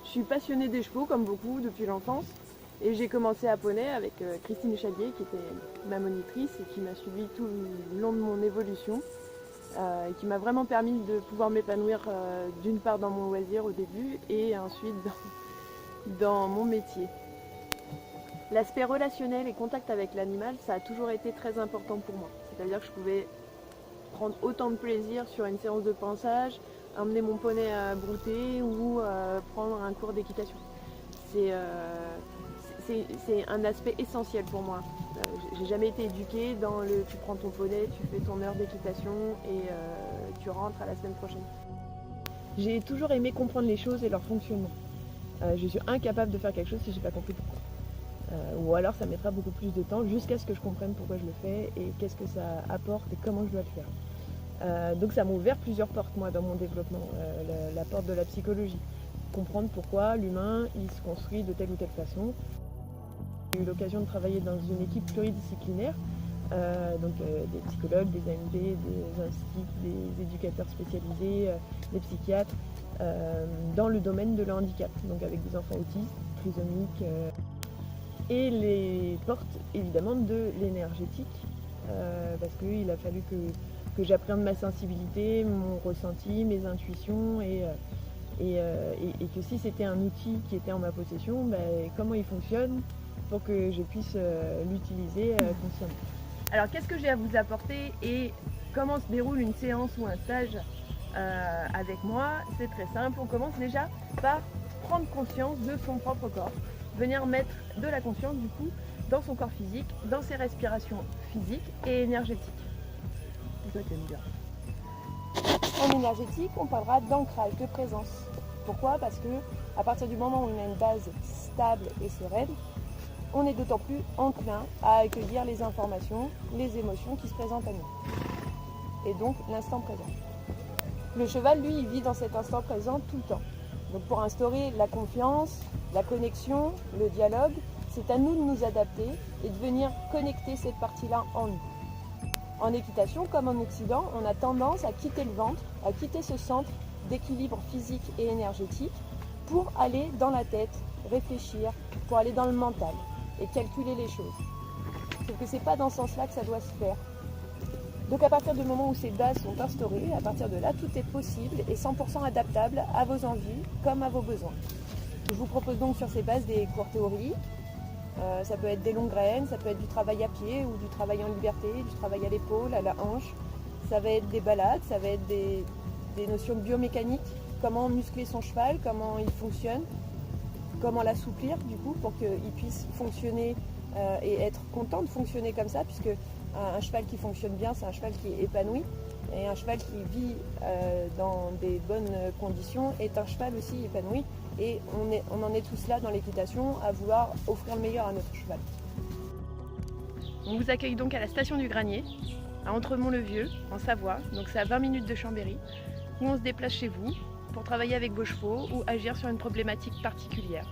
Je suis passionnée des chevaux comme beaucoup depuis l'enfance et j'ai commencé à poney avec Christine Chadier qui était ma monitrice et qui m'a suivi tout le long de mon évolution et qui m'a vraiment permis de pouvoir m'épanouir d'une part dans mon loisir au début et ensuite dans mon métier. L'aspect relationnel et contact avec l'animal, ça a toujours été très important pour moi. C'est-à-dire que je pouvais prendre autant de plaisir sur une séance de pansage, emmener mon poney à brouter ou prendre un cours d'équitation. C'est un aspect essentiel pour moi. J'ai jamais été éduquée dans le tu prends ton poney, tu fais ton heure d'équitation et tu rentres à la semaine prochaine. J'ai toujours aimé comprendre les choses et leur fonctionnement. Je suis incapable de faire quelque chose si j'ai pas compris pourquoi. Ou alors ça mettra beaucoup plus de temps jusqu'à ce que je comprenne pourquoi je le fais et qu'est-ce que ça apporte et comment je dois le faire. Donc ça m'a ouvert plusieurs portes moi dans mon développement, la porte de la psychologie, comprendre pourquoi l'humain il se construit de telle ou telle façon. J'ai eu l'occasion de travailler dans une équipe pluridisciplinaire, des psychologues, des AMP, des instituts, des éducateurs spécialisés, des psychiatres, dans le domaine de le handicap, donc avec des enfants autistes, trisomiques, et les portes évidemment de l'énergétique, parce qu'il a fallu que j'apprenne ma sensibilité, mon ressenti, mes intuitions et que si c'était un outil qui était en ma possession, comment il fonctionne pour que je puisse l'utiliser consciemment. Alors qu'est-ce que j'ai à vous apporter et comment se déroule une séance ou un stage avec moi? C'est très simple, on commence déjà par prendre conscience de son propre corps, venir mettre de la conscience du coup dans son corps physique, dans ses respirations physiques et énergétiques. C'est toi qui aimes bien. En énergétique, on parlera d'ancrage, de présence. Pourquoi? Parce que à partir du moment où on a une base stable et sereine, on est d'autant plus enclin à accueillir les informations, les émotions qui se présentent à nous. Et donc l'instant présent. Le cheval, lui, il vit dans cet instant présent tout le temps. Donc pour instaurer la confiance, la connexion, le dialogue, c'est à nous de nous adapter et de venir connecter cette partie-là en nous. En équitation, comme en Occident, on a tendance à quitter le ventre, à quitter ce centre d'équilibre physique et énergétique pour aller dans la tête, réfléchir, pour aller dans le mental et calculer les choses. Sauf que c'est pas dans ce sens-là que ça doit se faire. Donc à partir du moment où ces bases sont instaurées, à partir de là, tout est possible et 100% adaptable à vos envies comme à vos besoins. Je vous propose donc sur ces bases des cours théoriques. Ça peut être des longues graines, ça peut être du travail à pied ou du travail en liberté, du travail à l'épaule, à la hanche. Ça va être des balades, ça va être des notions de biomécanique, comment muscler son cheval, comment il fonctionne, comment l'assouplir du coup pour qu'il puisse fonctionner et être content de fonctionner comme ça, puisque un cheval qui fonctionne bien, c'est un cheval qui est épanoui. Et un cheval qui vit dans des bonnes conditions est un cheval aussi épanoui. Et on en est tous là dans l'équitation à vouloir offrir le meilleur à notre cheval. On vous accueille donc à la station du Granier, à Entremont-le-Vieux, en Savoie, donc c'est à 20 minutes de Chambéry, où on se déplace chez vous pour travailler avec vos chevaux ou agir sur une problématique particulière.